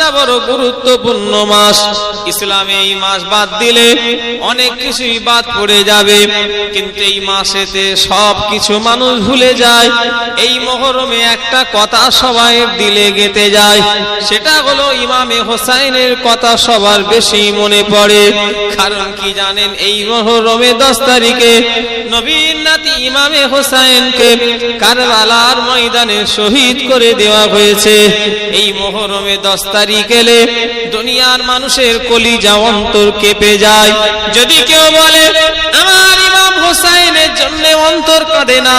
মাসটা বড় গুরুত্বপূর্ণ মাস। ইসলামে এই মাস বাদ দিলে অনেক কিছুই বাদ পড়ে যাবে, কিন্তু এই মাসেতে সব কিছু মানুষ ভুলে যায়। এই মুহররমে একটা কথা সবাই দিলে গেঁথে যায়, সেটা হলো ইমামে হোসাইনের কথা সবার বেশি মনে পড়ে। কারণ কি জানেন, এই মুহররমে 10 তারিখে নবীর নাতি ইমামে হোসাইনকে কারবালার ময়দানে শহীদ করে দেওয়া হয়েছে। এই মুহররমে 10 তারিখ এলে দুনিয়ার মানুষের কলিজা অন্তর কেঁপে যায়। যদি কেউ বলে আমার ইমাম হোসাইনের জন্য অন্তর কাঁদে না,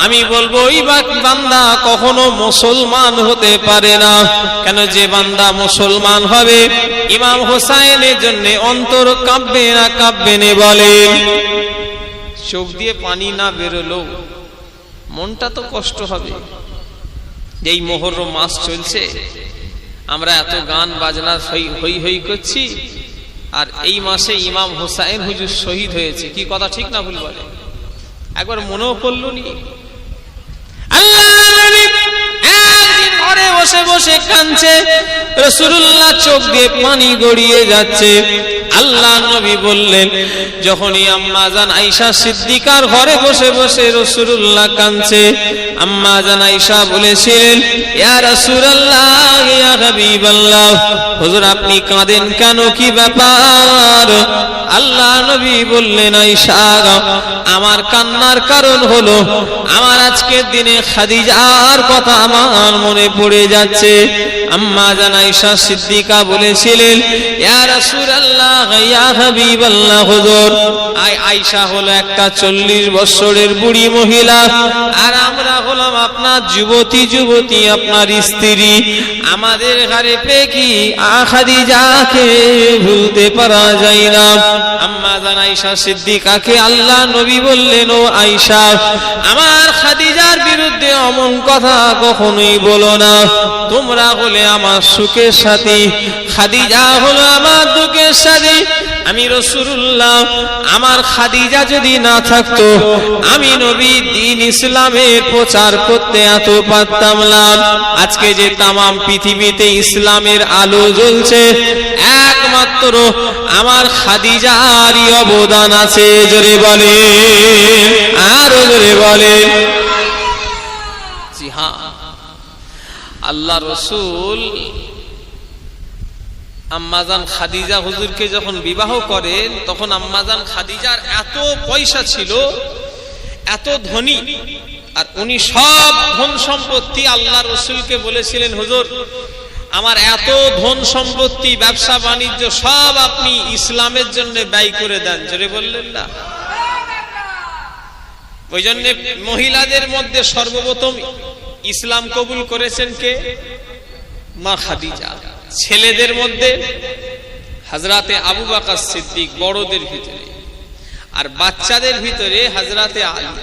আমি বলবো ওই বান্দা কখনো মুসলমান হতে পারে না। কেন, যে বান্দা মুসলমান হবে ইমাম হোসাইনের জন্য অন্তর কাঁপবে না, কাঁপবে না। বলে চোখ দিয়ে পানি না বেরোলো মনটা তো কষ্ট হবে। এই মুহররম মাস চলছে, আমরা এত গান বাজনা হই হই করছি, আর এই মাসে ইমাম হোসাইন হুজুর শহীদ হয়েছে। কি কথা ঠিক না ভুল বলে? একবার মনেও পড়লো নি? একদিন ঘরে বসে বসে কাঁদছে, রাসূলুল্লাহ চোখ দিয়ে পানি গড়িয়ে যাচ্ছে। আল্লাহ নবী বললেন, যখনই আম্মা জান আয়েশা সিদ্দিকার ঘরে বসে বসে রাসূলুল্লাহ কাঁদছে, আম্মা জান আয়েশা বলেছিলেন, ইয়া রাসূলুল্লাহ, ইয়া হাবিবাল্লাহ, হুজুর আপনি কাঁদেন কেন, কি ব্যাপার? আল্লাহ নবী বললেন, আয়েশা, আমার কান্নার কারণ হলো আমার আজকের দিনে খাদিজার কথা আমার মনে পড়ে যাচ্ছে। আম্মা জান আয়েশা সিদ্দিকা বলেছিলেন, ইয়া রাসূলুল্লাহ, ইয়া হাবিবাল্লাহ, হুজুর আয়েশা হলো একটা 40 বছরের বুড়ি মহিলা, আর আমরা হলাম আপনার যুবতী, আপনার স্ত্রী। আমাদের ঘরে পেয়ে কি খাদিজাকে ভুলতে পারা যায় না। আম্মা জান আয়েশা সিদ্দিকাকে আল্লাহ নবী বললেন, ও আয়েশা, আমার খাদিজার বিরুদ্ধে অমন কথা কখনোই বলো না। তোমরা হলে আমার সুখের সাথী, খাদিজা হলো আমার দুঃখের সাথী। আমি রাসূলুল্লাহ, আমার খাদিজা যদি না থাকতো আমি নবী দ্বীন ইসলামের প্রচার করতে এত পারতাম না। আজকে যে তামাম পৃথিবীতে ইসলামের আলো জ্বলছে, একমাত্র আমার খাদিজারই অবদান আছে। জোরে বলে, আরো জোরে বলে। জি হ্যাঁ, আল্লাহ রসুল আম্মাজান খাদিজা হুজুরকে যখন বিবাহ করেন, তখন আম্মাজান খাদিজার এত পয়সা ছিল, এত ধনী, আর উনি সব ধন সম্পত্তি আল্লাহ রসুলকে বলেছিলেন, হুজুর আমার এত ধন সম্পত্তি, ব্যবসা বাণিজ্য সব আপনি ইসলামের জন্য ব্যয় করে দেন। জোরে বললেন না? ওই জন্য মহিলাদের মধ্যে সর্বপ্রথম ইসলাম কবুল করেছেন কে? মা খাদিজা। ছেলেদের মধ্যে হযরতে আবু বকর সিদ্দিক বড়দের ভিতরে, আর বাচ্চাদের ভিতরে হযরতে আলী।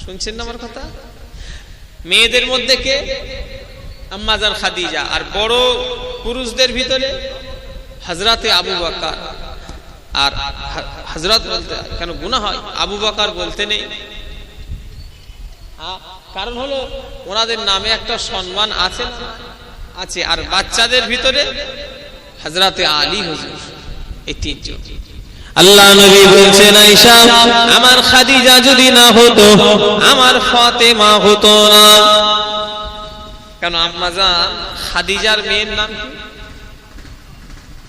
শুনছেন না আমার কথা? মেয়েদের মধ্যে কে? আম্মা জান খাদিজা। আর বড় পুরুষদের ভিতরে হযরতে আবু বকর। আর হযরত বলতে কেন গুনাহ হয়? আবু বকর বলতে নেই, কারণ হলো ওনাদের নামে একটা সম্মান আছে না? আছে। আর বাচ্চাদের ভিতরে হযরতে আলী হুজুর, এই তিনজন। আল্লাহ নবী বলছেন, আয়েশা আমার খাদিজা যদি না হতো আমার ফাতেমা হতো না। কেন? আম্মা জান খাদিজার মেয়ের নাম কি?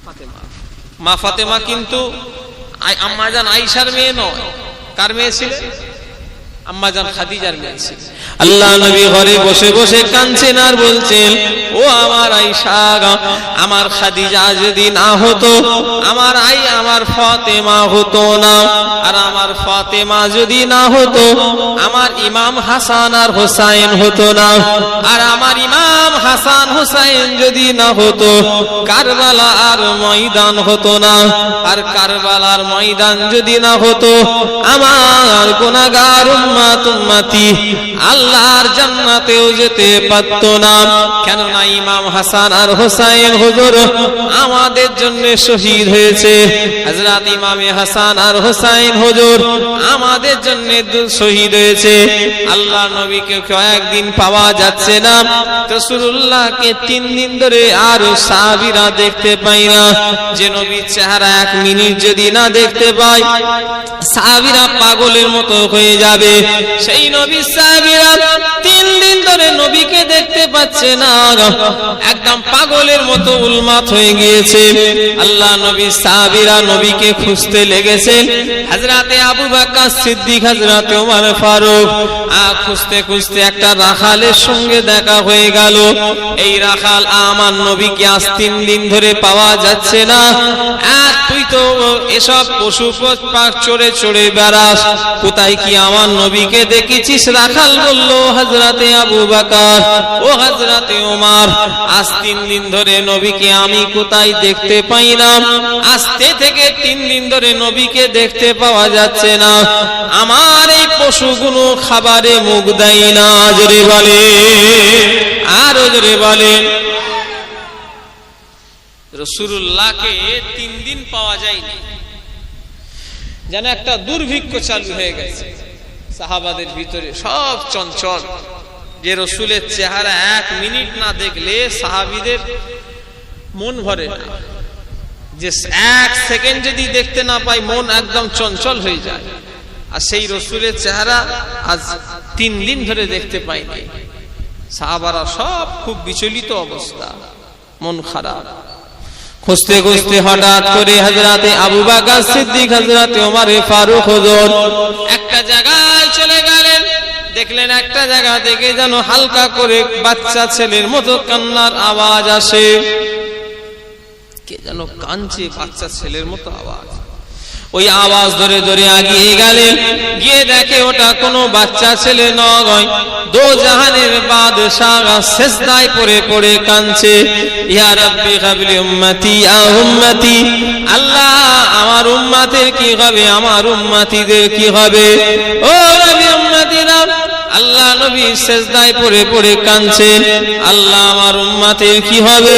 ফাতেমা। মা ফাতেমা কিন্তু আম্মা জান আয়েশার মেয়ে নয়। কার মেয়ে ছিলেন? আম্মা জান খাদিজার মেয়ে ছিলেন। আল্লাহ নবী ঘরে বসে বসে কাঁদছেন আর বলছেন, ও আমার আয়েশা, আমার খাদিজা যদি না হতো আমার ফাতেমা হতো না। আর আমার ফাতেমা যদি না হতো আমার ইমাম হাসান আর হোসাইন হতো না। আর আমার ইমাম হাসান হোসাইন যদি না হতো কারবালার ময়দান হতো না। আর কারবালার ময়দান যদি না হতো আমার গুনাহগার উম্মতি আল্লাহর জান্নাতেও যেতে পারতো না। কেননা ইমাম হাসান আর হোসাইন হুজুর আমাদের জন্য শহীদ হয়েছে। হযরত ইমাম হাসান আর হোসাইন হুজুর আমাদের জন্য শহীদ হয়েছে। আল্লাহ নবীকে কয়েকদিন পাওয়া যাচ্ছে না, রাসূলুল্লাহকে 3 দিন ধরে আর সাহাবীরা দেখতে পায় না। যে নবীর চেহারা 1 মিনিট যদি না দেখতে পায় সাহাবীরা পাগলের মতো হয়ে যাবে। সেই নবীর সাহাবীরা 3 দিন ধরে নবীকে দেখতে পাচ্ছে না, একদম পাগলের মতো উন্মাদ হয়ে গিয়েছে। আল্লাহ নবীর সাহাবীরা নবীকে খুঁজতে লেগেছেন। হযরতে আবু বকর সিদ্দিক, হযরতে ওমর ফারুক খুঁজতে খুঁজতে একটা রাখালের সঙ্গে দেখা হয়ে গেল। এই রাখাল, আমার নবীকে আজ 3 দিন ধরে পাওয়া যাচ্ছে না, তুই তো এসব পশু পাখ চড়ে চড়ে বেড়াস, কোথায় কি আমার নবীকে দেখেছিস? রাখাল বলল, হযরতে আবু বকর ও হযরতে ওমর, আজ 3 দিন ধরে নবীকে আমি কোথায় দেখতে পাই না, আজকে থেকে 3 দিন ধরে নবীকে দেখতে পাওয়া যাচ্ছে না। আমার এই পশুগুলো খাবারে মুখ দেয় না। জোরে বলে, আরো জোরে বলেন। রাসূলুল্লাহকে 3 দিন পাওয়া যায়নি, যেন একটা দুর্ভিক্ষ চালু হয়ে গেছে সাহাবাদের ভিতরে। সব চঞ্চল, যে রসুলের চেহারা 1 মিনিট না দেখলে সাহাবীদের মন ভরে না, যে 1 সেকেন্ড যদি দেখতে না পায় মন একদম চঞ্চল হয়ে যায়। আর সেই রসুলের চেহারা আজ 3 দিন ধরে দেখতে পায়নি। সাহাবারা সব খুব বিচলিত অবস্থা, মন খারাপ। খুঁজতে খুঁজতে হঠাৎ করে হযরতে আবু বকর সিদ্দিক, হযরতে ওমর ফারুক হুজুর একটা জায়গায় চলে গেলেন। দেখলেন একটা জায়গা থেকে যেন হালকা করে বাচ্চা ছেলের মতো কান্নার আওয়াজ আসে। কে যেন কাঁদছে, বাচ্চা ছেলের মতো আওয়াজ। ওই আওয়াজ ধরে ধরে আগিয়ে গেলেন, গিয়ে দেখে ওটা কোনো বাচ্চা ছেলে নয়, দো জাহানের বাদশাহ সিজদায় পড়ে পড়ে কাঁদছে। ইয়া রাব্বি হাবলি উম্মতি ইয়া উম্মতি, আল্লাহ আমার উম্মতের কি হবে, আমার উম্মতিদের কি হবে? ও নবী, উম্মতিরা, আল্লাহ নবী সিজদায় পড়ে পড়ে কাঁদছেন, আল্লাহ আমার উম্মতের কি হবে,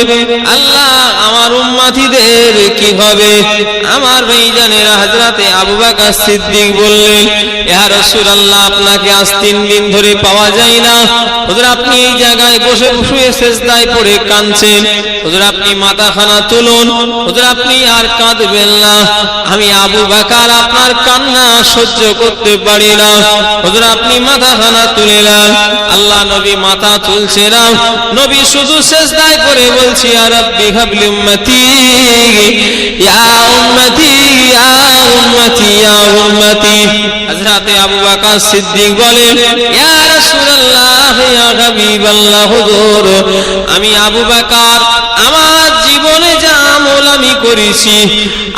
আল্লাহ আমার উম্মতিদের কি হবে? আমার ভাইজানেরা, হযরতে আবু বকর সিদ্দিক বললেন, ইয়া রাসূলুল্লাহ, আপনাকে আজ 3 দিন ধরে পাওয়া যায় না। হুজুর, আপনি এই জায়গায় বসে বসে সিজদায় পড়ে কাঁদছেন, হুজুর আপনি মাথাখানা তুলুন, হুজুর আপনি আর কাঁদবেন না। আমি আবু বকর আপনার কান্না সহ্য করতে পারি না, হুজুর আপনি মাথাখানা তুলে নেন। আল্লাহ নবী মাথা তুলছে না, নবী শুধু সিজদায় পড়ে বলছি, ইয়া রাব্বি হাবলি উম্মতি ইয়া উম্মতি ইয়া উম্মতি ইয়া উম্মতি। হযরতে আবু বকর সিদ্দিক বলেন, ইয়া রাসূলুল্লাহ ইয়া হাবিবাল্লাহ, হুজুর আমি আবু বকর আমার জীবনে যা আমল আমি করেছি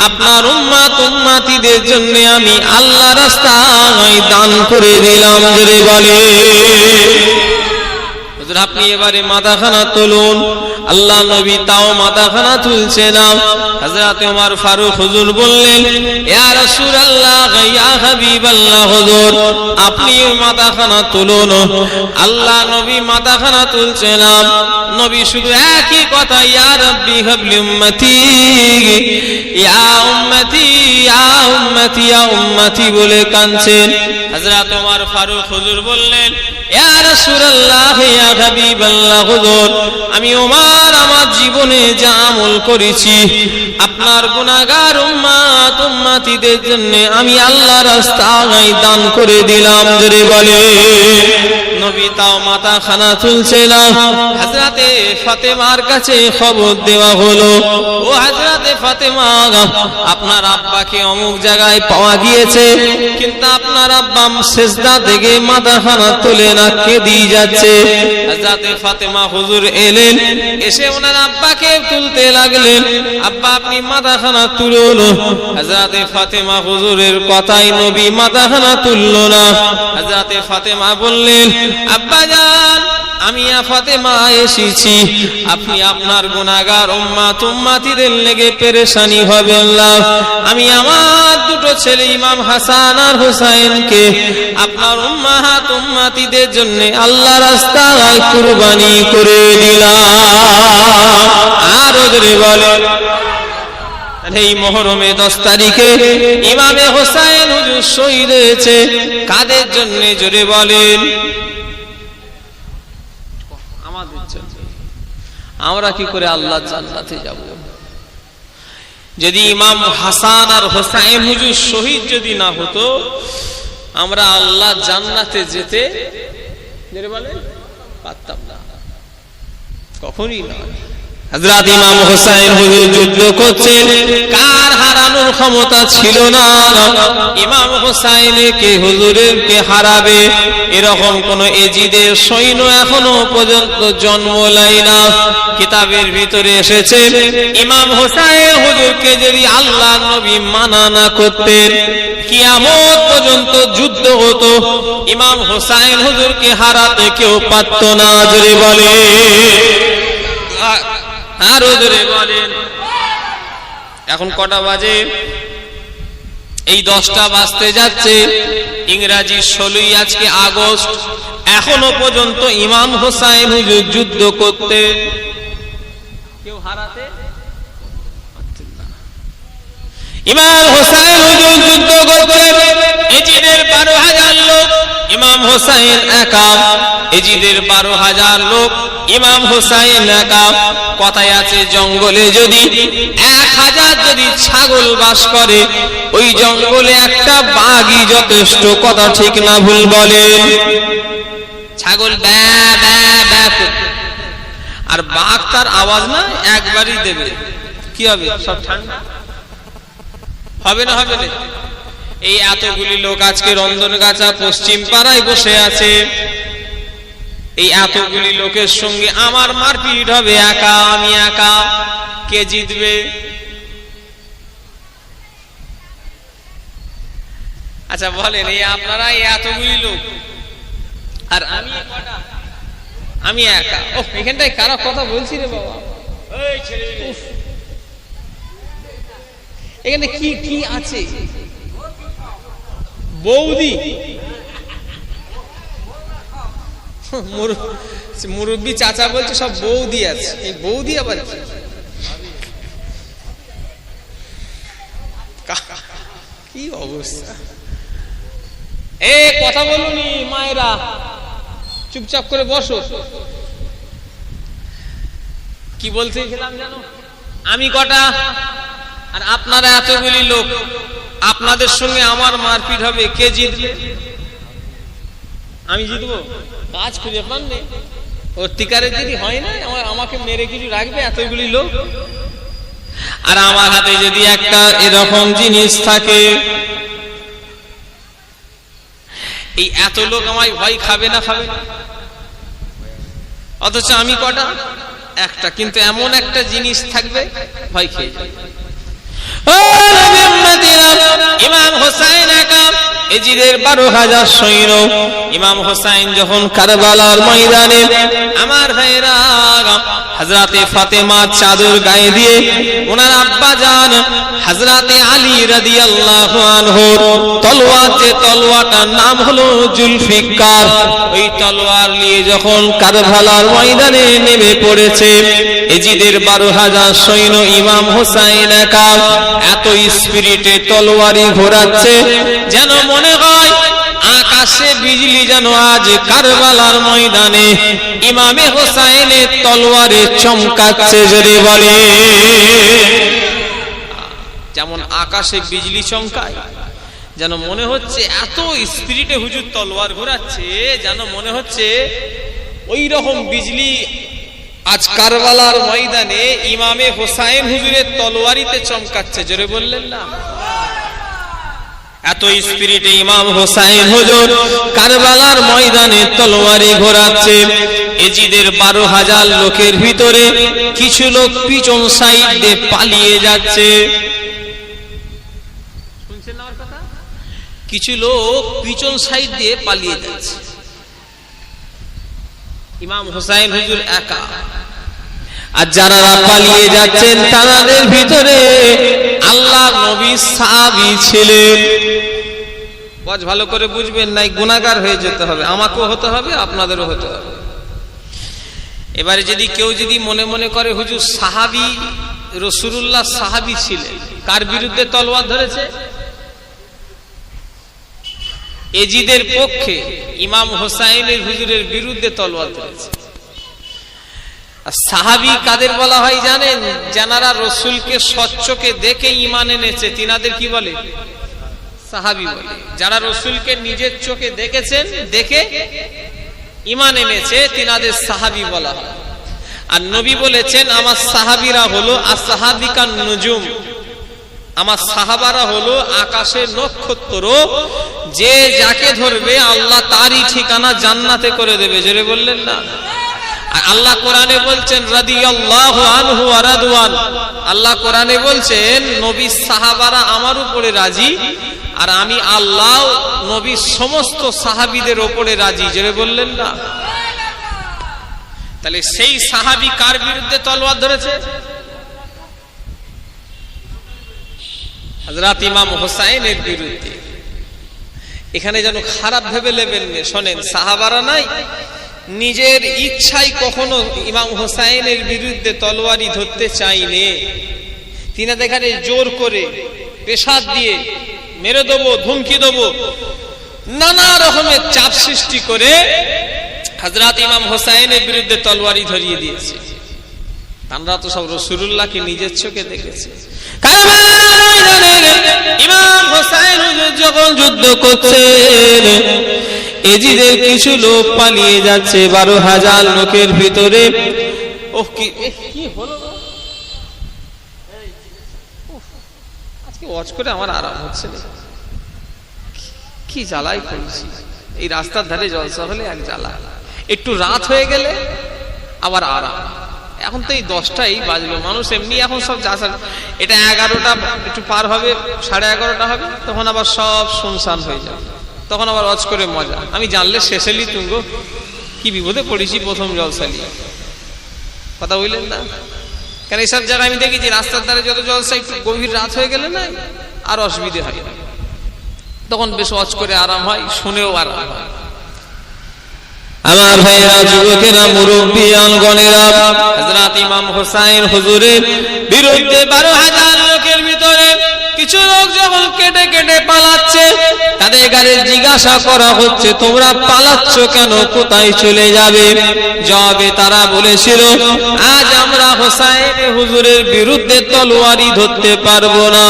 আপনার উম্মত উম্মতিদের জন্য আমি আল্লাহর রাস্তায় দান করে দিলাম। জোরে বলে, হুজুর আপনি এবারে মাথাখানা তুলুন। আল্লাহ নবী তাও মাথাখানা তুলছে না। হযরতে ওমর ফারুক হুজুর বললেন, ইয়া রাসূলুল্লাহ ইয়া হাবিবাল্লাহ, হুজুর আপনি মাথাখানা তুলুন। আল্লাহ নবী মাথাখানা তুলছে না, নবী শুধু একই কথা, ইয়া রাব্বি হাবলি উম্মতি ইয়া উম্মতি ইয়া উম্মতি ইয়া উম্মতি বলে কাঁদছেন। হযরতে ওমর ফারুক হুজুর বললেন, ইয়া রাসূলুল্লাহ ইয়া হাবিবাল্লাহ, হুজুর আমি ওমর আমার জীবনে যা আমল করেছি আপনার গুনাহগার উম্মত উম্মতিদের জন্য আমি আল্লাহর রাস্তায় দান করে দিলাম। জোরে বলে, নবী তাও মাথাখানা তুলছে না। হযরতে ফাতেমার কাছে খবর দেওয়া হলো, ও হযরতে ফাতেমা, আপনার আব্বাকে অমুক জায়গায় পাওয়া গিয়েছে, কিন্তু আপনার আব্বা সিজদা থেকে মাথাখানা তুলে না কেঁদে যাচ্ছে। হযরতে ফাতেমা হুজুর এলেন, এসে ওনার আব্বাকে তুলতে লাগলেন, আব্বা আপনি মাথাখানা তুলুন। হযরতে ফাতেমা হুজুরের কথাই নবী মাথাখানা তুলল না। হযরতে ফাতেমা বললেন, আব্বা জান আমি ফাতেমা এসেছি, আপনি আপনার গুনাহগার উম্মত উম্মতিদের লেগে পেরেশানি হবেন না। আমি আমার দুটো ছেলে ইমাম হাসান আর হুসাইনকে আপনার উম্মাহাত উম্মতিদের জন্য আল্লাহ রাস্তায় কুরবানি করে দিলাম। আর ওদের বলে এই মহরমে 10 তারিখে ইমামে হোসাইন হুজুর শহীদ হয়েছে। কাদের জন্য জোরে বলেন? আমাদের জন্য। আমরা কি করে আল্লাহর জান্নাতে যাব? যদি ইমাম হাসান আর হোসাইন হুজুর শহীদ যদি না হতো, আমরা আল্লাহর জান্নাতে যেতে জোরে বলেন পারতাম না, কখনই না। হযরত ইমাম হোসেন হুজুর যুদ্ধ করছেন, কার হারানোর ক্ষমতা ছিল না। ইমাম হোসেনকে হুজুরের কে হারাবে এরকম কোন এজিদের সৈন্য এখনো পর্যন্ত জন্ম নেয় না। কিতাবের ভিতরে এসেছে ইমাম হোসেন হুজুরকে যদি আল্লাহর নবী মানা না করতেন, কিয়ামত পর্যন্ত যুদ্ধ হতো। ইমাম হোসেন হুজুরকে হারাতে কেউ পারত না। জোরে বলে আরো জোরে বলেন। এখন কটা বাজে? এই 10টা বাজতে যাচ্ছে। ইংরেজি 16ই আজকে আগস্ট। এখনো পর্যন্ত ইমাম হোসেন হুজুর যুদ্ধ করতে কেউ হারাতে পারতেন না। ইমাম হোসেন হুজুর যুদ্ধ করতে এজিদের 12,000 লোক, ইমাম হোসেন একা। এজিদের 12,000 লোক, ইমাম হোসেন একা। কথায় আছে জঙ্গলে যদি 1000 যদি ছাগল বাস করে, ওই জঙ্গলে একটা বাঘই যথেষ্ট। কথা ঠিক না ভুল বলেন? ছাগল ব্যা ব্যা ব্যা করবে, আর বাঘ তার আওয়াজ না একবারই দেবে, কি হবে? সব ঠান্ডা হবে না? হবে না? এই এতগুলি লোক আজকে রন্ধনগাছা পশ্চিম পাড়ায় বসে আছে। এই এতগুলি লোকের সঙ্গে আমার মারপিট হবে একা, আমি একা, কে জিতবে? আচ্ছা বলেন, এই আপনারা এতগুলি লোক আর আমি একা। ও এখানটায় কারো কথা বলছি রে বাবা, এখানে কি কি আছে? বৌদি, মুরব্বী চাচা বলছে সব বৌদি আছে। এই বৌদি আবার কি অবস্থা? এ কথা বলুনি মায়েরা, চুপচাপ করে বসো। কি বলতে গেলাম জানো? আমি কটা আর আপনারা এতগুলি লোক, আপনাদের সঙ্গে আমার মারপিট হবে, কে জিতবে? আমি জিতবো? কাজ খুঁজে পান নেই। ওর টিকারে যদি হয় না, আমাকে মেরে কিছু রাখবে এতগুলি লোক? আর আমার হাতে যদি একটা এরকম জিনিস থাকে, এই এত লোক আমায় ভয় খাবে না? খাবে না? অথচ আমি কটা? একটা। কিন্তু এমন একটা জিনিস থাকবে, ভয় খেয়ে যাবে। ইমাম হোসেন একা, এজিদের 12,000 সৈন্য। ইমাম হোসেন যখন কারবালার ময়দানে, আমার ভাইরা, হযরতে ফাতেমা চাদর গায়ে দিয়ে ওনার আব্বা জান হযরতে আলী রাদিয়াল্লাহু আনহু তলোয়ার, যে তলোয়ারটার নাম হলো জুলফিকার, ওই তলোয়ার নিয়ে যখন কারবালার ময়দানে নেমে পড়েছে, এজিদের 12,000 সৈন্য, ইমাম হোসেন একা এত স্পিরিটে তলোয়ারি ঘোরাচ্ছে যেন মনে হয় আকাশে বিজলি যেন আজ কারবালার ময়দানে ইমামে হোসেনের তলোয়ারে চমকাচ্ছে। জোরে বলে, যেমন আকাশে বিজলি চমকায়, যেন মনে হচ্ছে এত স্পিরিটে হুজুর তলোয়ার ঘোরাচ্ছে, যেন মনে হচ্ছে ওই রকম বিজলি আজ কারবালার ময়দানে ইমামে হোসেন হুজুরের তলোয়ারিতে চমকাচ্ছে। জোরে বললেন না? এত স্পিরিটে ইমাম হোসেন হুজুর কারবালার ময়দানে তলোয়ারি ঘোরাচ্ছে। এজিদের 12,000 লোকের ভিতরে কিছু লোক পিছন সাইড দিয়ে পালিয়ে যাচ্ছে। শুনছেন না আমার কথা? কিছু লোক পিছন সাইড দিয়ে পালিয়ে যাচ্ছে। ইমাম হুসাইন হুজুর একা, আর যারা পালিয়ে যাচ্ছেন তাদের ভিতরে আল্লাহ নবী সাহাবী ছিলেন। ভালো করে বুঝবেন, নাই গুনাহগার হয়ে যেতে হবে, আমাকেও হতে হবে, আপনাদেরও হতে হবে। এবারে যদি কেউ যদি মনে মনে করে হুজুর সাহাবী, রাসূলুল্লাহ সাহাবী ছিলেন, কার বিরুদ্ধে তলোয়ার ধরেছে? এজিদের পক্ষে ইমাম হুসাইনের হুজুরের বিরুদ্ধে তলোয়ার ধরেছে। আর সাহাবী কাদের বলা হয় জানেন? যারা রাসূলকে সচ্চোখে দেখে ঈমান এনেছে তিনাদের কি বলে? সাহাবী বলে। যারা রাসূলকে নিজের চোখে দেখেছেন, দেখে ঈমান এনেছে তিনাদের সাহাবী বলা হয়। আর নবী বলেছেন আমার সাহাবীরা হলো আসহাবিকান নুজুম, আমার সাহাবারা হলো আকাশের নক্ষত্র, যে যাকে ধরবে আল্লাহ তারই ঠিকানা জান্নাতে করে দেবে। জোরে বললেন না? আল্লাহ কোরআনে বলছেন রাদিয়াল্লাহু আনহু ওয়া রাদওয়ান, আল্লাহ কোরআনে বলছেন নবীর সাহাবারা আমার উপরে রাজি, আর আমি আল্লাহ নবীর সমস্ত সাহাবীদের উপরে রাজি। জোরে বললেন না? তাহলে সেই সাহাবী কার বিরুদ্ধে তলোয়ার ধরেছে? হযরত ইমাম হুসাইনের বিরুদ্ধে। এখানে যেন খারাপ ভেবে নেবেন না, শোনেন, সাহাবারা নাই নিজের ইচ্ছায় কখনো ইমাম হুসাইনের বিরুদ্ধে তলোয়ারি ধরতে চাইনি। তিনি এখানে জোর করে পেশাদ দিয়ে মেরে দেবো, ধমকি দেবো, নানা রকমের চাপ সৃষ্টি করে হযরত ইমাম হুসাইনের বিরুদ্ধে তলোয়ারি ধরিয়ে দিয়েছে। আমরা তো সব রাসূলুল্লাহকে নিজের চোখে দেখেছি। ইমাম হুসাইন যখন যুদ্ধ করছেন, এজিদের কিছু লোক পালিয়ে যাচ্ছে 12,000 লোকের ভিতরে। ওহ কি হলো, আজকে ওয়াজ করে আমার আরাম হচ্ছে না, কি জ্বালাই করছি। এই রাস্তার ধারে জলসা হলে এক জ্বালা, একটু রাত হয়ে গেলে আবার আরাম। এখন তো এই 10টাই বাজবে, মানুষ এমনি এখন সব যাচ্ছে। এটা 11টা একটু পার হবে, 11:30 হবে, তখন আবার সব শুনশান হয়ে যাবে, তখন আবার ওয়াজ করে মজা। আমি জানলে শেষেলি তুঙ্গ কি বিপদে পড়েছি প্রথম জলসালি, কথা বললেন না? কেন এইসব জায়গায় আমি দেখি যে রাস্তার ধারে যত জলসা একটু গভীর রাত হয়ে গেলে না আর অসুবিধে হয়, তখন বেশ ওয়াজ করে আরাম হয়, শুনেও আরাম হয়। আমার ভাইরা, যুবকেরা, মুরব্বিয়ান গণেরা, হযরত ইমাম হুসাইন হুজুরের বিরুদ্ধে 12,000 লোকের ভিতরে কিছু লোক যখন কেটে কেটে পালাচ্ছে, তাদের গায়ে জিজ্ঞাসা করা হচ্ছে তোমরা পালাচ্ছ কেন, কোথায় চলে যাবে? জবাবে তারা বলেছিল আজ আমরা হুসাইন হুজুরের বিরুদ্ধে তলোয়ারি ধরতে পারবো না,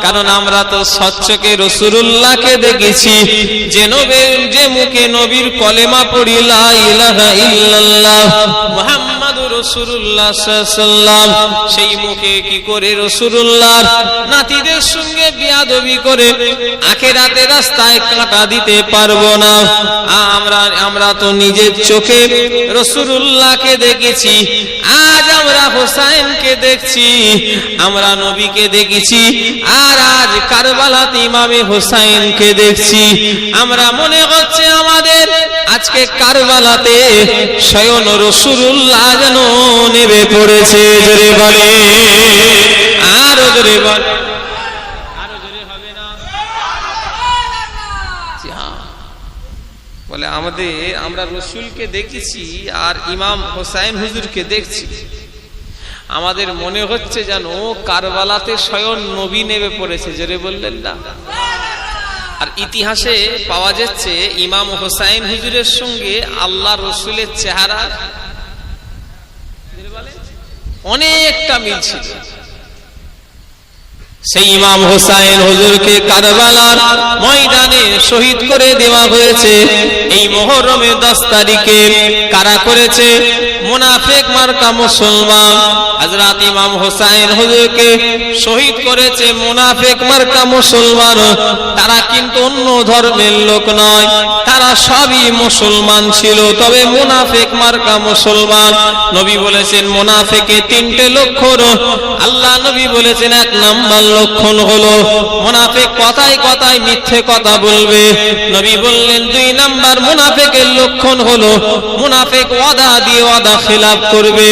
কারণ আমরা তো সচ্চকে রাসূলুল্লাহকে দেখেছি, যে মুখে নবীর কলেমা পড়ি লা ইলাহা ইল্লাল্লাহ মুহাম্মাদুর রাসূলুল্লাহ সাল্লাল্লাহু আলাইহি ওয়াসাল্লাম, সেই মুখে কি করে রাসূলুল্লাহর নাতিদের সঙ্গে বিয়াদবি করে আখিরাতের রাস্তায় কাঁটা দিতে পারবো না। আমরা তো নিজের চোখে রাসূলুল্লাহকে দেখেছি, আজ আমরা হুসাইনকে দেখছি, আমরা নবীকে দেখেছি, আর আজ কারবালাতে ইমামে হুসাইনকে দেখছি। আমরা মনে হচ্ছে আমাদের আজকে কারবালাতে স্বয়ং রাসূলুল্লাহ যেন নেমে পড়েছে। জোরে বলে, আরো জোরে বলে, আরো জোরে হবে না? বলে আমরা রাসূলকে দেখেছি আর ইমাম হুসাইন হুজুরকে দেখছি, আমাদের মনে হচ্ছে যেন কারবালাতে স্বয়ং নবী নেমে পড়েছে। জোরে বললেন না? আর ইতিহাসে পাওয়া যাচ্ছে ইমাম হুসাইন হুজুরের সঙ্গে আল্লাহ রসুলের চেহারা অনেকটা মিল ছিল। সেই ইমাম হুসাইন হুজুরকে কারবালার ময়দানে শহীদ করে দেওয়া হয়েছে এই মুহররমের 10 তারিখে। কারা করেছে? মুনাফিক মার্কা মুসলমান। হযরত ইমাম হুসাইন হুজুরকে শহীদ করেছে মুনাফিক মার্কা মুসলমান। তারা কিন্তু অন্য ধর্মের লোক নয়, তারা সবই মুসলমান ছিল, তবে মুনাফিক মার্কা মুসলমান। নবী বলেছেন মুনাফিকে 3টে লক্ষণ। আল্লাহ নবী বলেছেন 1 নাম্বার লক্ষণ হলো মুনাফিক কথায় কথায় মিথ্যে কথা বলবে। নবী বললেন 2 নাম্বার মুনাফিকের লক্ষণ হলো মুনাফিক ওয়াদা দিয়ে ওয়াদা খেলাফ করবে।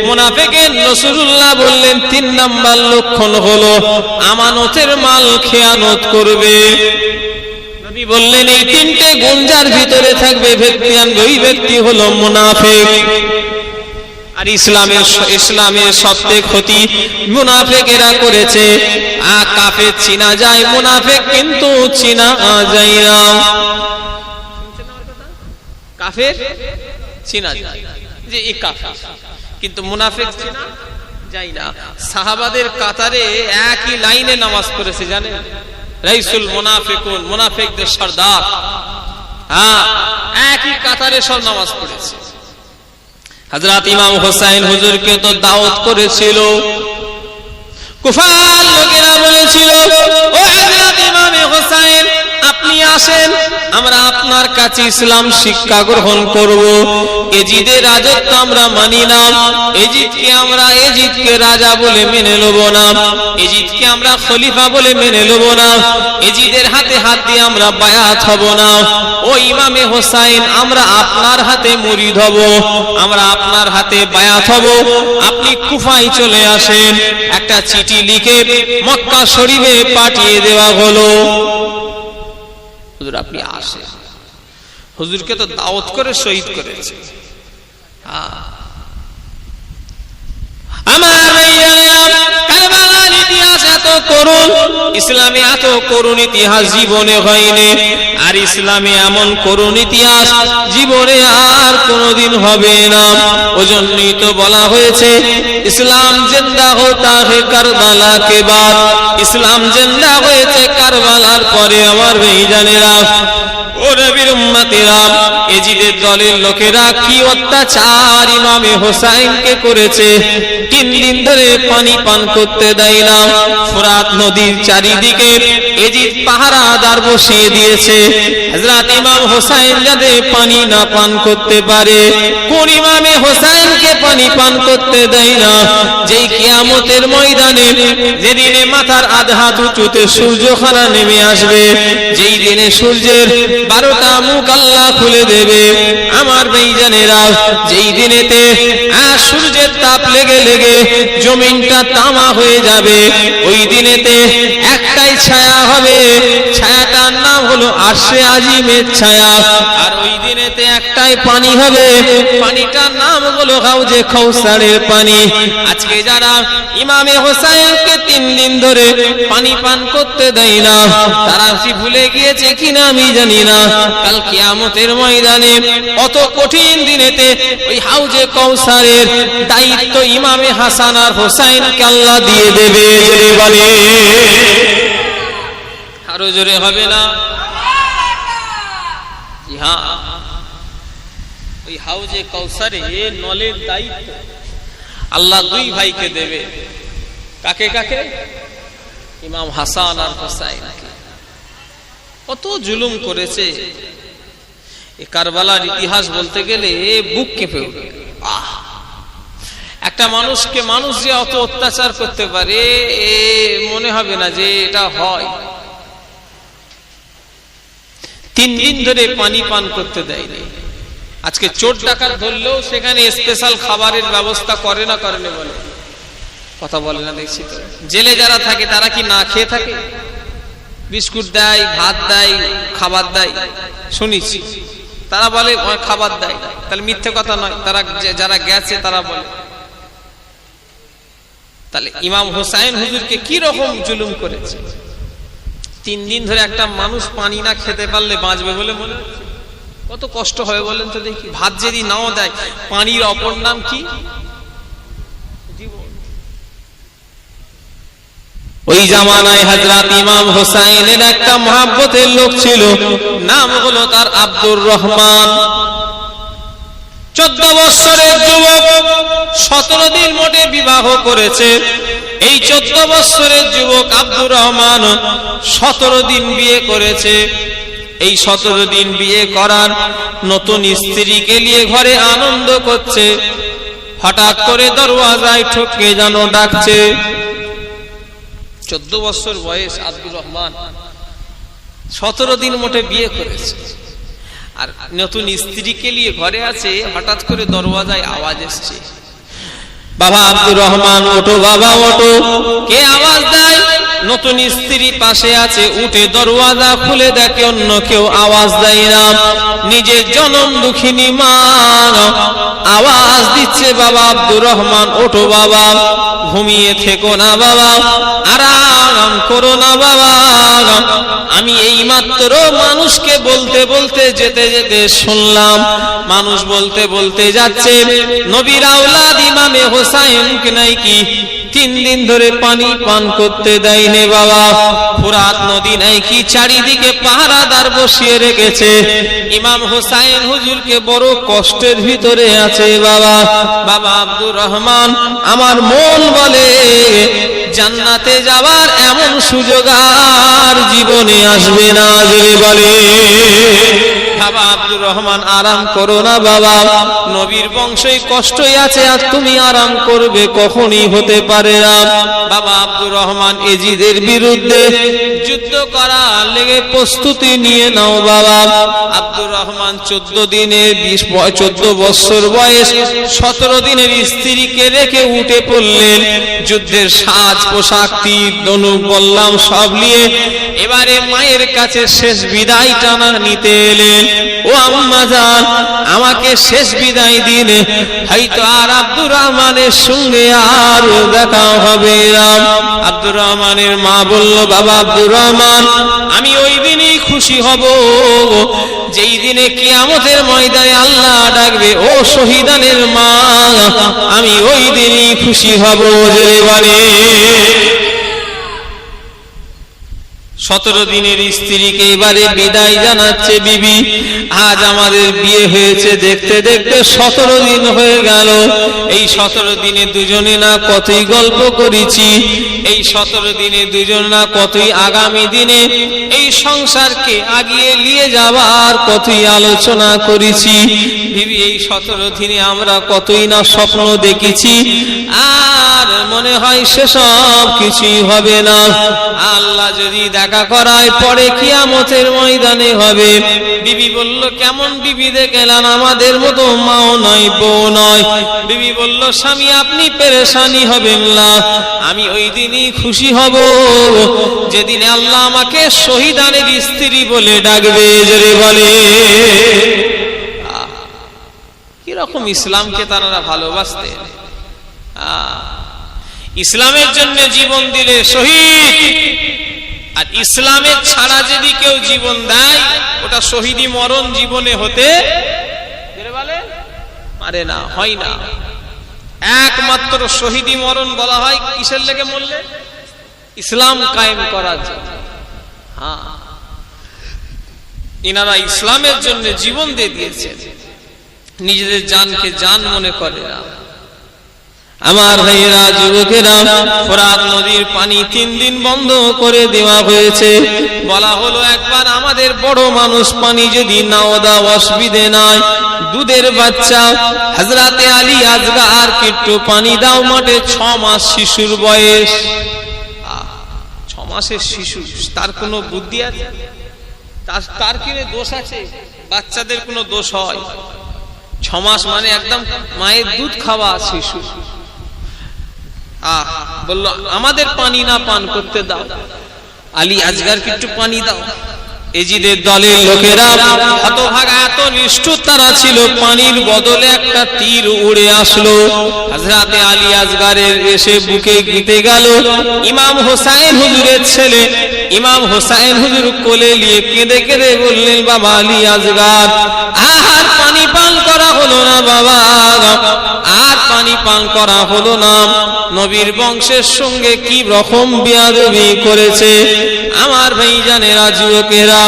মুনাফিকের রাসূলুল্লাহ বললেন 3 নাম্বার লক্ষণ হলো আমানতের মাল খেয়ানত করবে। নবী বললেন এই 3টে গুণ যার ভিতরে থাকবে ব্যক্তি আনবে ওই ব্যক্তি হলো মুনাফিক। আর ইসলামের সবচেয়ে ক্ষতি মুনাফিকেরা করেছে। কাফের চিনা যায়, মুনাফিক কিন্তু চিনা যায় না। কাফের চিনা যায় যে এই কাফের, কিন্তু মুনাফিক চিনা যায় না। সাহাবাদের কাতারে একই লাইনে নামাজ পড়েছে জানেন, রাইসুল মুনাফিকুন, মুনাফিকদের সর্দার, একই কাতারে সব নামাজ পড়েছে। হযরত ইমাম হোসেন হুজুরকে তো দাওয়াত করেছিল, কুফার লোকেরা বলেছিল ও হযরত ইমাম হোসেন আপনি আসেন, আমরা আপনার কাছে ইসলাম শিক্ষা গ্রহণ করব। এজিদের রাজত্ব আমরা মানি না, এজিদকে রাজা বলে মেনে নেব না, এজিদকে আমরা খলিফা বলে মেনে নেব না, এজিদের হাতে হাত দিয়ে আমরা বায়াত হব না। ও ইমামে হোসেন আমরা আপনার হাতে মুরিদ হব, আমরা আপনার হাতে বায়াত হব, আপনি কুফায় চলে আসেন। একটা চিঠি লিখে মক্কা শরীফে পাঠিয়ে দেওয়া হলো, হুজুর আপনি আসেন। হুজুরকে তো দাওয়াত করে শহীদ করেছে। আমার কারবালার ইতিহাস এত করুণ, ইসলামে এত করুণ ইতিহাস জীবনে হয়নি। আর ইসলামে এমন করুণ ইতিহাস জীবনে আর কোনোদিন হবে না। ওজন্যই তো বলা হয়েছে ইসলাম জিন্দা হতা হে কারবালা কে বাদ, ইসলাম জিন্দা হয়েছে কারবালার পরে। আমার ভাইজানেরা ও নবীর উম্মতেরা, এজিদের দলের লোকেরা কি অত্যাচার ইমামে হোসেনকে করেছে। 3 দিন ধরে পানি পান করতে দেয় না। ফোরাত নদীর চারিদিকে এজিদ পাহারাদার বসিয়ে দিয়েছে। হযরত ইমাম হোসেন যাতে পানি না পান করতে পারে। কোন ইমামে হোসেনকে পানি পান করতে দেয় না? যেই কিয়ামতের ময়দানে, যেদিনে মাথার আধা হাত উঁচুতে সূর্যখানা নেমে আসবে, যেই দিনে সূর্যের 12টা মুখ আল্লাহ খুলে দেবে। আমার ভাইজানেরা, যেই দিনেতে সূর্যের তাপ লেগে লেগে জমিনটা তামা হয়ে যাবে, ওই দিনেতে একটাই ছায়া হবে, ছায়াটার নাম হলো আরশে আজিমের ছায়া। আর ওই দিনেতে একটাই পানি হবে, পানিটার নাম হলো হাউজে কাউসারের পানি। আজকে যারা ইমামে হোসেনকে 3 দিন ধরে পানি পান করতে দেয় না, তারা কি ভুলে গিয়েছে কিনা আমি জানি না, কাল কিয়ামতের ময়দানে অত কঠিন দিনেতে ওই হাউজে কাউসারের দায়িত্ব ইমামে হাসান আর হোসেনকে আল্লাহ দিয়ে দেবে। বলে আরো জোরে হবে না? হ্যাঁ, ওই হাউজে কাউসারে নলের দায়িত্ব আল্লাহ 2 ভাইকে দেবে। কাকে কাকে? ইমাম হাসান আর হোসেনকে। কত জুলুম করেছে। এই কারবালার ইতিহাস বলতে গেলে বুক কেঁপে ওঠে। একটা মানুষকে মানুষ যে অত অত্যাচার করতে পারে মনে হবে না যে এটা হয়। 3 দিন ধরে পানি পান করতে দেয়নি। আজকে চোর ডাকাত ধরলেও সেখানে স্পেশাল খাবারের ব্যবস্থা করে না করে না বলে, কথা বলে না দেখছি তো। জেলে যারা থাকে তারা কি না খেয়ে থাকে? বিস্কুট দেয়, ভাত দেয়, খাবার দেয়, শুনেছি। তারা বলে খাবার দেয়, তাহলে মিথ্যে কথা নয়। তারা যারা গেছে তারা বলে। তাহলে ইমাম হোসেন হুজুরকে কি রকম জুলুম করেছে। 3 দিন ধরে একটা মানুষ পানি না খেতে পারলে বাঁচবে বলে মনে হচ্ছে? কত কষ্ট হবে বলেন তো দেখি। ভাত যদি নাও দেয়, পানির অপর নাম কি? জীবন। ওই জামানায় হযরত ইমাম হোসেনের একটা মহব্বতের লোক ছিল, নাম হলো তার আব্দুর রহমান। 14 বছরের যুবক, 17 দিন মোটে বিবাহ করেছে। এই 14 বছরের যুবক আব্দুর রহমান 17 দিন বিয়ে করেছে। এই 17 দিন বিয়ে করার নতুন স্ত্রীকে নিয়ে ঘরে আনন্দ করছে। হঠাৎ করে দরওয়াজায় ঠকে যেন ডাকছে। 14 বছর বয়স আব্দুর রহমান, 17 দিন মোটে বিয়ে করেছে, আর নতুন স্ত্রীকে নিয়ে ঘরে আছে। হঠাৎ করে দরওয়াজায় আওয়াজ এসছে, বাবা আব্দুর রহমান ওঠো, বাবা ওঠো। কে আওয়াজ দেয়? নতুন স্ত্রী পাশে আছে, উঠে দরওয়াজা খুলে দেখে অন্য কেউ আওয়াজ দেয় না, নিজের জনম দুঃখিনী মা আওয়াজ দিচ্ছে, বাবা আব্দুর রহমান ওঠো বাবা, ঘুমিয়ে থেকো না বাবা, আরাম করো না বাবা। আমি এই মাত্র মানুষকে বলতে বলতে যেতে যেতে শুনলাম, মানুষ বলতে বলতে যাচ্ছে নবীর আওলাদ ইমামে হোসাইনকে নাকি 3 দিন ধরে পানি পান করতে দেয়নি বাবা। ফুরাত নদী নাকি চারিদিকে পাহারাদার বসিয়ে রেখেছে। ইমাম হোসাইন হুজুরকে বড় কষ্টের ভিতরে আছে বাবা। বাবা আব্দুর রহমান, আমার মন বলে জান্নাতে যাওয়ার এমন সুযোগ আর জীবনে আসবে না। যদি বলে বাবা আব্দুর রহমান আরাম করো না বাবা, নবীর বংশই কষ্টই আছে, আর তুমি আরাম করবে কখনই হতে পারে না। বাবা আব্দুর রহমান এজিদের বিরুদ্ধে যুদ্ধ করার লেগে প্রস্তুতি নিয়ে নাও বাবা। আব্দুর রহমান 14 বছর বয়স, 17 দিনের স্ত্রীকে রেখে উঠে পড়লেন। যুদ্ধের সাজ পোশাক, তীর ধনুক বললাম সব নিয়ে এবারে মায়ের কাছে শেষ বিদায় টানা নিতে এলেন। ও আম্মা জান, আমাকে শেষ বিদায় দিন, হয়তো আর আব্দুর রহমানের সঙ্গে আর দেখা হবে না। আব্দুর রহমানের মা বলল, বাবা আব্দুর রহমান, আমি ওই দিনই খুশি হব যেই দিনে কিয়ামতের ময়দানে আল্লাহ ডাকবে, ও শহীদানের মা, আমি ওই দিনই খুশি হব। যে বলে 17 দিনের স্ত্রীকে এবারে বিদায় জানাচ্ছে বিবি। আজ আমাদের বিয়ে হয়েছে দেখতে দেখতে 17 দিন হয়ে গেল। এই 17 দিনে দুজনে না কতই গল্প করেছি, এই 17 দিনে দুজন না কতই আগামী দিনে এই সংসারকে আগিয়ে নিয়ে যাওয়ার কতই আলোচনা করেছি। বিবি, এই 17 দিনে আমরা কতই না স্বপ্ন দেখেছি, আর মনে হয় সেসব কিছুই হবে না। আল্লাহ যদি দেখা করায় পরে কিয়ামতের ময়দানে হবে। বিবি বলল, কেমন বিবি দেখলেন? আমাদের মতো মাও নয়, বউ নয়। বিবি বলল, স্বামী আপনি পেরেশানি হবেন না, আমি ওই দিনই খুশি হব যেদিনে আল্লাহ আমাকে শহীদানের স্ত্রী বলে ডাকবে। জোরে বলে কিরকম ইসলামকে তারা ভালোবাসতেন। ইসলামের জন্য জীবন দিলে শহীদ, আর ইসলামের ছাড়া যদি কেউ জীবন দেয় ওটা শহীদি মরণ জীবনে হতে পারে না, হয় না। একমাত্র শহীদি মরণ বলা হয় কিসের লেগে মরলে? ইসলাম কায়েম করার জন্য। হ্যাঁ, ইনারা ইসলামের জন্য জীবন দিয়ে দিয়েছেন, নিজেদের জানকে জান মনে করে না। আমার ভাইয়েরা, যুবকেরা, ফোরাত নদীর পানি 3 দিন বন্ধ করে দেওয়া হয়েছে। বলা হলো, একবার আমাদের বড় মানুষ পানি যদি নাও দাও অসুবিধে নাই, দুধের বাচ্চা হযরতে আলী আজগার একটু পানি দাও, মাঠে 6 মাস শিশুর বয়স। 6 মাসের শিশু, তার কোনো বুদ্ধি আছে? তার কি দোষ আছে? বাচ্চাদের কোনো দোষ হয়? 6 মাস মানে একদম মায়ের দুধ খাওয়া শিশু। বললো, আমাদের পানি না পান করতে দাও, আলী আজগারকে একটু পানি দাও। এজিদের দলের লোকেরা হতভাগা, এত নিষ্ঠুর তারা ছিল, পানির বদলে একটা তীর উড়ে আসলো। হযরতে আলী আজগারের এসে বুকে গিতে গেল। ইমাম হোসাইন হুজুরের ছেলে ইমাম হোসাইন হুজুর কোলে নিয়ে কেঁদে কেঁদে বললেন, বাবা আলী আজগার, আর পানি পান করা হলো না বাবা, আর পানি পান করা হলো না। নবীর বংশের সঙ্গে কি রকম বেয়াদবি করেছে। আমার ভাইজানেরা, যুবকেরা,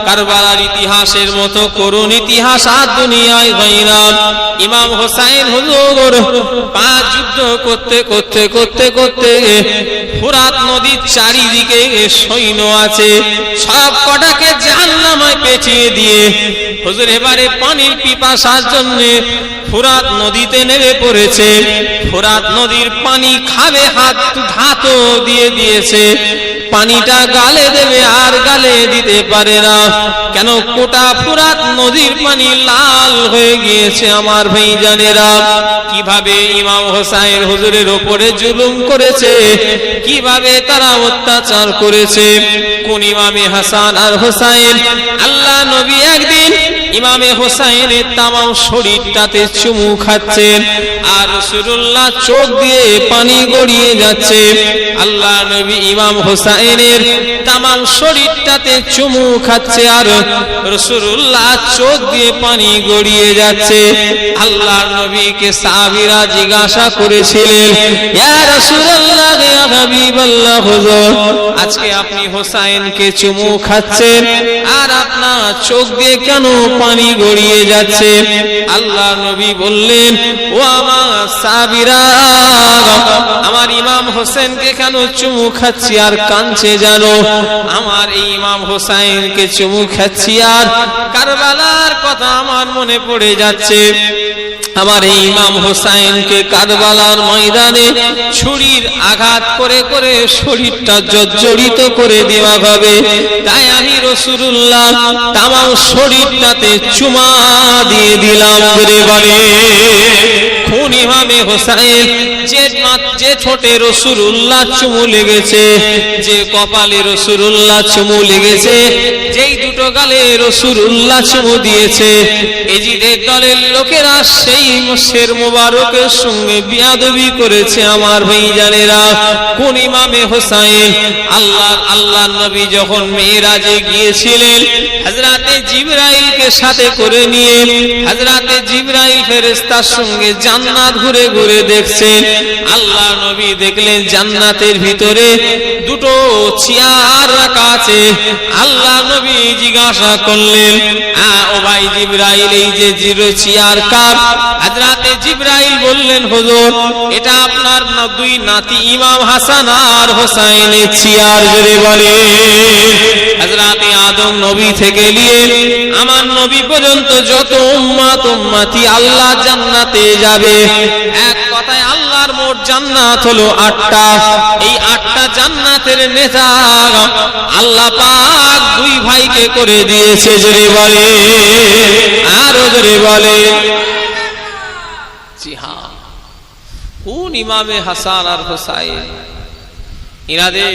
কারবালার ইতিহাসের মতো করুণ ইতিহাস আর দুনিয়ায় হয় না। ইমাম হোসাইন হুজুর 5 যুদ্ধ করতে করতে করতে করতে ফুরাত নদীর চারিদিকে সৈন্য আছে, সব কটাকে জাহান্নামে পেঁচিয়ে দিয়ে হুজুর এবারে পানির পিপাসার জন্য ফুরাত নদীতে নেমে পড়েছে। ফোরাত নদীর পানি খাবে, হাতও দিয়ে দিয়েছে, পানিটা গালে দেবে আর গালে দিতে পারে না। কেন? গোটা ফোরাত নদীর পানি লাল হয়ে গিয়েছে। আমার ভাইজানেরা, কিভাবে ইমাম হোসাইন হুজুরের উপরে জুলুম করেছে, কিভাবে তারা অত্যাচার করেছে। কোন ইমামে হাসান আর হোসাইন? আল্লাহ নবী একদিন ইমামে হোসাইনের তামাম শরীরটাতে চুমু খাচ্ছেন, আর রাসূলুল্লাহ চোখ দিয়ে পানি গড়িয়ে যাচ্ছে। আল্লাহ নবী ইমাম হোসাইনের তামাম শরীরটাতে চুমু খাচ্ছে, আর রাসূলুল্লাহ চোখ দিয়ে পানি গড়িয়ে যাচ্ছে। আল্লাহ নবীকে সাহাবীরা জিজ্ঞাসা করেছিলেন, ইয়া রাসূলুল্লাহ, ইয়া হাবিবাল্লাহ, হুজুর আজকে আপনি হোসাইনকে চুমু খাচ্ছেন আর আপনার চোখ দিয়ে কেন পানি গড়িয়ে যাচ্ছে? আল্লাহ নবী বললেন, ও আমার সাহাবীরা, আমার ইমাম হোসেনকে কেন চুমু খাচ্ছি আর কাঁদছে জানো? আমার এই ইমাম হোসাইনকে চুমু খাচ্ছি আর কারবালার কথা আমার মনে পড়ে যাচ্ছে। আমার এই ইমাম হোসাইনকে কারবালার ময়দানে ছুরির আঘাত করে করে শরীরটা জর্জরিত করে দেওয়া হবে, তাই আমি রাসূলুল্লাহ তামাম শরীরটাতে চুমা দিয়ে দিলাম। বলে কোন ইমামে হোসাইন? যে ঠোঁটে রাসূলুল্লাহ চুমু লেগেছে, যে কপালে রাসূলুল্লাহ চুমু লেগেছে, যেই দুটো গালে রাসূলুল্লাহ চুমু দিয়েছে, এজিদের দলের লোকেরা সেই মুশের মুবারকের সঙ্গে বিয়াদবি করেছে। আমার ভাইজানেরা, কোন ইমামে হোসাইন? আল্লাহ নবী যখন মেরাজে গিয়েছিলেন, হযরতে জিবরাইলকে সাথে করে নিয়ে হযরতে জিবরাইল ফেরেশতার সঙ্গে জান্নাত ঘুরে ঘুরে দেখছেন। আল্লাহ নবী দেখলেন জান্নাতের ভিতরে দুটো চেয়ার রাখা আছে। আল্লাহ নবী জিজ্ঞাসা করলেন, ও ভাই জিবরাইল, এই যে চেয়ার কার? হযরতে জিবরাইল বললেন, হুজুর এটা আপনার দুই নাতি ইমাম হাসান আর হোসাইনের চেয়ার। জোরে বলে হযরতে আদম নবী থেকে নিয়ে আমার নবী পর্যন্ত যত উম্মতি আল্লাহ জান্নাতে যাবে, এক কথায় আল্লাহর মোট জান্নাত হলো 8টা। এই 8টা জান্নাতের নেতা আল্লাহ পাক দুই ভাইকে করে দিয়েছে। জোরে বলে, আরো জোরে বলে। জি হ্যাঁ, কোন ইমামে হাসান আর হোসাইন? ইনাদের